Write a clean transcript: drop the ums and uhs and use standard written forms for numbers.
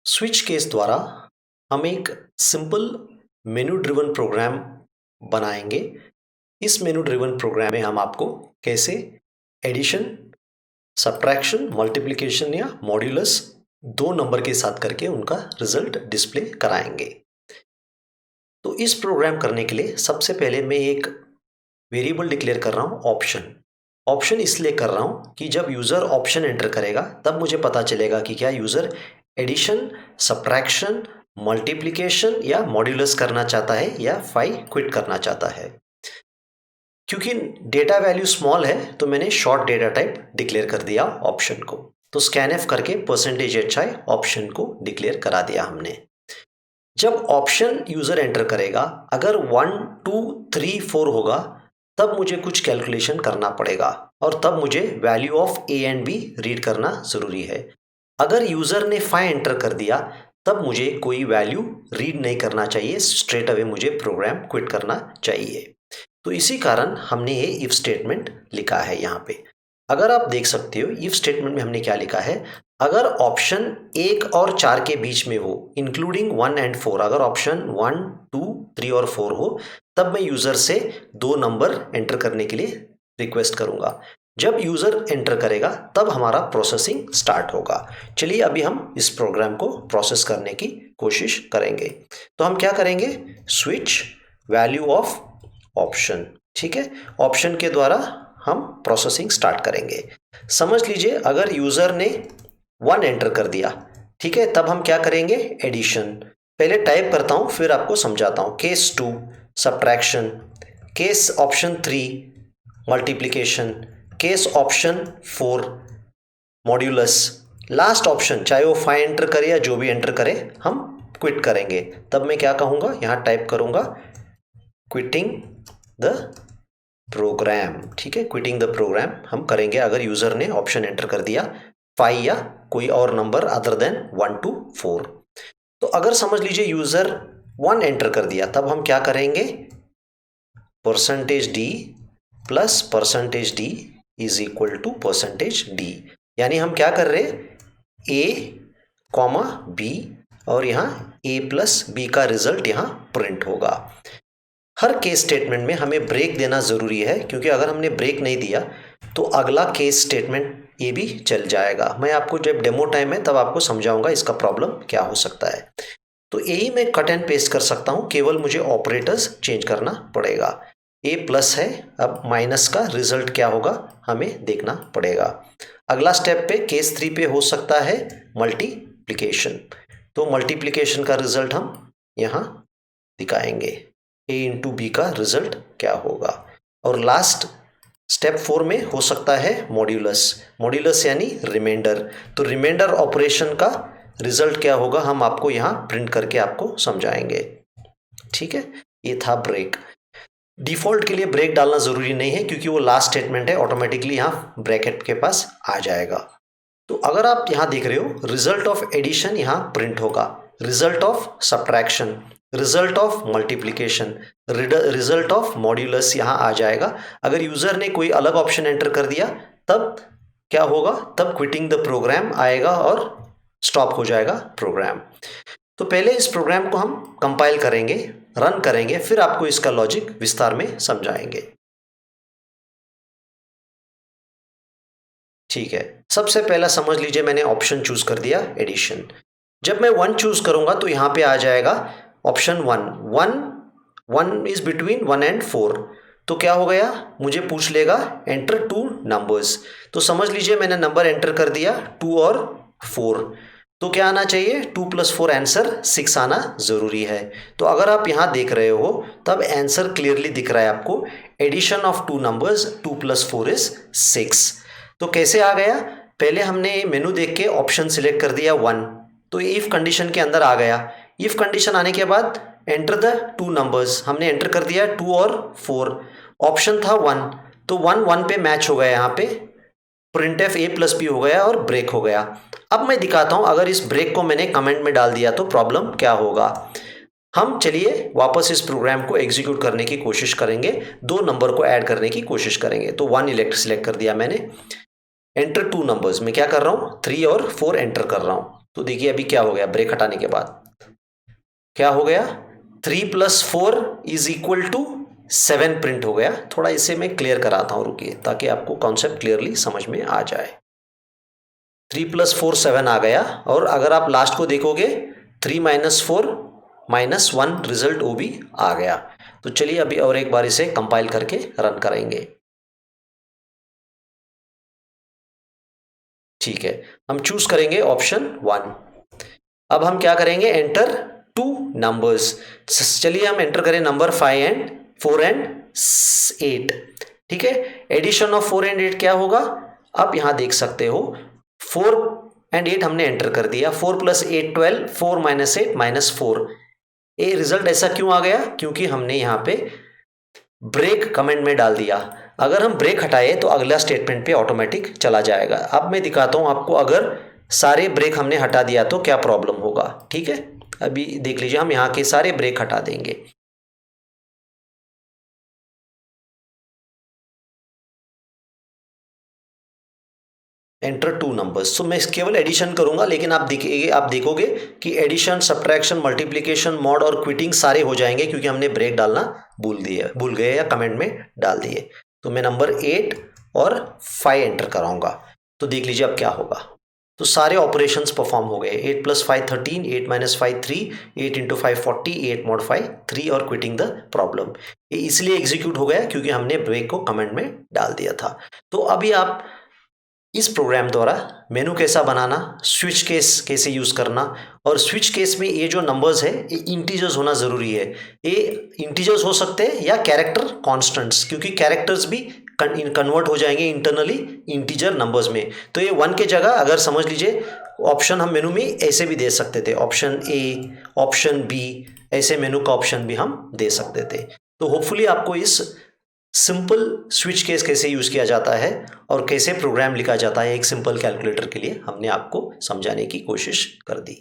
Switch case द्वारा हम एक सिंपल मेनू ड्रिवन प्रोग्राम बनाएंगे। इस मेनू ड्रिवन प्रोग्राम में हम आपको कैसे एडिशन, सब्ट्रैक्शन, मल्टीप्लिकेशन या मॉड्यूलस दो नंबर के साथ करके उनका रिजल्ट डिस्प्ले कराएंगे। तो इस प्रोग्राम करने के लिए सबसे पहले मैं एक वेरिएबल डिक्लेयर कर रहा हूँ ऑप्शन। ऑप्शन इसलिए कर रहा हूँ कि जब यूज़र ऑप्शन एंटर करेगा तब मुझे पता चलेगा कि क्या यूज़र एडिशन, सब्ट्रैक्शन, मल्टीप्लिकेशन या मॉड्यूलस करना चाहता है या फाई क्विट करना चाहता है। क्योंकि डेटा वैल्यू स्मॉल है तो मैंने शॉर्ट डेटा टाइप डिक्लेयर कर दिया ऑप्शन को। तो स्कैनएफ करके %hi ऑप्शन को डिक्लेयर करा दिया हमने। जब ऑप्शन यूजर एंटर करेगा अगर 1 2 3 4 होगा तब मुझे कुछ कैलकुलेशन करना पड़ेगा और तब मुझे value of a and b read करना जरूरी है। अगर यूजर ने 5 एंटर कर दिया तब मुझे कोई वैल्यू रीड नहीं करना चाहिए, स्ट्रेट अवे मुझे प्रोग्राम क्विट करना चाहिए। तो इसी कारण हमने ये इफ स्टेटमेंट लिखा है यहाँ पे। अगर आप देख सकते हो इफ स्टेटमेंट में हमने क्या लिखा है, अगर ऑप्शन 1 और 4 के बीच में हो इंक्लूडिंग 1 एंड 4, अगर ऑप्शन 1 2 3 और 4 हो तब मैं यूजर से दो नंबर एंटर करने के लिए रिक्वेस्ट करूंगा। जब यूजर एंटर करेगा तब हमारा प्रोसेसिंग स्टार्ट होगा। चलिए अभी हम इस प्रोग्राम को प्रोसेस करने की कोशिश करेंगे। तो हम क्या करेंगे, स्विच वैल्यू ऑफ ऑप्शन, ठीक है, ऑप्शन के द्वारा हम प्रोसेसिंग स्टार्ट करेंगे। समझ लीजिए अगर यूजर ने 1 एंटर कर दिया, ठीक है, तब हम क्या करेंगे, एडिशन। पहले टाइप करता हूं फिर आपको समझाता हूं। Case 2 subtraction, case option 3 multiplication, case option 4 modulus, last option चाहे वो 5 एंटर करे या जो भी एंटर करे हम क्विट करेंगे। तब मैं क्या कहूंगा, यहां टाइप करूंगा क्विटिंग द प्रोग्राम, ठीक है, क्विटिंग द प्रोग्राम हम करेंगे अगर यूजर ने ऑप्शन एंटर कर दिया 5 या कोई और नंबर अदर देन 1 to 4। तो अगर समझ लीजिए यूजर 1 एंटर कर दिया तब हम क्या करेंगे, %d plus %d is equal to %d। यानी हम क्या कर रहे हैं, a कॉमा b और यहाँ a प्लस b का रिजल्ट यहाँ प्रिंट होगा। हर केस स्टेटमेंट में हमें ब्रेक देना जरूरी है, क्योंकि अगर हमने ब्रेक नहीं दिया तो अगला केस स्टेटमेंट ये भी चल जाएगा। मैं आपको जब डेमो टाइम है तब आपको समझाऊंगा इसका प्रॉब्लम क्या हो सकता है। तो यही मैं कट एंड पेस्ट कर सकता हूं, केवल मुझे ऑपरेटर्स चेंज करना पड़ेगा। ए प्लस है, अब माइनस का रिजल्ट क्या होगा हमें देखना पड़ेगा। अगला स्टेप पे केस 3 पे हो सकता है मल्टीप्लिकेशन, तो मल्टीप्लिकेशन का रिजल्ट हम यहाँ दिखाएंगे, a इंटू बी का रिजल्ट क्या होगा। और लास्ट स्टेप 4 में हो सकता है मॉड्यूलस, मॉड्यूलस यानी रिमाइंडर। तो रिमाइंडर ऑपरेशन का रिजल्ट क्या होगा हम आपको यहाँ प्रिंट करके आपको समझाएंगे, ठीक है। ये था ब्रेक। डिफॉल्ट के लिए ब्रेक डालना जरूरी नहीं है क्योंकि वो लास्ट स्टेटमेंट है, ऑटोमेटिकली यहाँ ब्रैकेट के पास आ जाएगा। तो अगर आप यहाँ देख रहे हो रिजल्ट ऑफ एडिशन यहाँ प्रिंट होगा, result of subtraction, result of multiplication, result of modulus यहाँ आ जाएगा। अगर यूजर ने कोई अलग ऑप्शन एंटर कर दिया तब क्या होगा, तब क्विटिंग द प्रोग्राम आएगा और स्टॉप हो जाएगा प्रोग्राम। तो पहले इस प्रोग्राम को हम कंपाइल करेंगे, रन करेंगे, फिर आपको इसका लॉजिक विस्तार में समझाएंगे, ठीक है। सबसे पहला समझ लीजिए मैंने ऑप्शन चूज कर दिया एडिशन। जब मैं 1 चूज करूंगा तो यहां पे आ जाएगा ऑप्शन 1 इज बिटवीन 1 एंड 4। तो क्या हो गया, मुझे पूछ लेगा एंटर 2 नंबर्स। तो समझ लीजिए मैंने नंबर एंटर कर दिया 2 और 4। तो क्या आना चाहिए, 2 + 4 आंसर 6 आना जरूरी है। तो अगर आप यहां देख रहे हो तब आंसर क्लियरली दिख रहा है आपको, एडिशन ऑफ 2 नंबर्स 2 + 4 इज 6। तो कैसे आ गया, पहले हमने मेनू देख के ऑप्शन सिलेक्ट कर दिया 1, तो इफ कंडीशन के अंदर आ गया। इफ कंडीशन आने के बाद एंटर द 2 नंबर्स, हमने एंटर कर दिया 2 और 4, ऑप्शन था 1, तो 1 1 पे मैच हो गया, यहाँ पे प्रिंट एफ a + b हो गया और ब्रेक हो गया। अब मैं दिखाता हूं अगर इस ब्रेक को मैंने कमेंट में डाल दिया तो प्रॉब्लम क्या होगा। हम चलिए वापस इस प्रोग्राम को एग्जीक्यूट करने की कोशिश करेंगे, दो नंबर को ऐड करने की कोशिश करेंगे। तो 1 सिलेक्ट कर दिया मैंने, एंटर 2 नंबर्स में क्या कर रहा हूं, 3 और 4 एंटर कर रहा हूं। तो देखिए अभी क्या हो गया, ब्रेक हटाने के बाद क्या हो गया, 3 + 4 = 7 प्रिंट हो गया। थोड़ा इसे मैं क्लियर कराता हूँ, रुकिए, ताकि आपको कॉन्सेप्ट क्लियरली समझ में आ जाए। 3 + 4 7 आ गया, और अगर आप लास्ट को देखोगे 3 - 4 -1 रिजल्ट वो भी आ गया। तो चलिए अभी और एक बार इसे कंपाइल करके रन करेंगे। ठीक है, हम चूज करेंगे ऑप्शन 1। अब हम क्या करेंगे, एंटर 2 नंबर्स। चलिए हम एंटर करें नंबर 4 एंड 8। ठीक है, एडिशन ऑफ 4 एंड 8 क्या होगा, आप यहां देख सकते हो 4 एंड 8 हमने एंटर कर दिया। 4 + 8 12, 4 - 8 -4। ये रिजल्ट ऐसा क्यों आ गया, क्योंकि हमने यहाँ पे ब्रेक कमेंट में डाल दिया। अगर हम ब्रेक हटाए तो अगला स्टेटमेंट पे ऑटोमेटिक चला जाएगा। अब मैं दिखाता हूं आपको, अगर सारे ब्रेक हमने हटा दिया तो क्या प्रॉब्लम होगा। ठीक है, अभी देख लीजिए, हम यहाँ के सारे ब्रेक हटा देंगे। Enter 2 numbers. सो मैं केवल एडिशन करूंगा, लेकिन आप देखोगे कि एडिशन, सब्ट्रैक्शन, मल्टीप्लिकेशन, मॉड और क्विटिंग सारे हो जाएंगे, क्योंकि हमने ब्रेक डालना भूल गए या कमेंट में डाल दिए। तो मैं नंबर 8 और 5 एंटर कराऊंगा, तो देख लीजिए अब क्या होगा। तो सारे ऑपरेशंस परफॉर्म हो गए। 8 + 5 13, 8 - 5 3, 8 × 5 40, 8 mod 5 3 और क्विटिंग द प्रॉब्लम। ये इसलिए एग्जीक्यूट हो गया क्योंकि हमने ब्रेक को कमेंट में डाल दिया था। तो अभी आप इस प्रोग्राम द्वारा मेनू कैसा बनाना, स्विच केस कैसे यूज़ करना, और स्विच केस में ये जो नंबर्स है ये इंटीजर्स होना ज़रूरी है। ये इंटीजर्स हो सकते हैं या कैरेक्टर कॉन्स्टेंट्स, क्योंकि कैरेक्टर्स भी कन्वर्ट हो जाएंगे इंटरनली इंटीजर नंबर्स में। तो ये 1 के जगह अगर समझ लीजिए ऑप्शन हम मेनू में ऐसे भी दे सकते थे, ऑप्शन ए, ऑप्शन बी, ऐसे मेनू का ऑप्शन भी हम दे सकते थे। तो होपफुली आपको इस सिंपल स्विच केस कैसे यूज़ किया जाता है और कैसे प्रोग्राम लिखा जाता है एक सिंपल कैलकुलेटर के लिए, हमने आपको समझाने की कोशिश कर दी।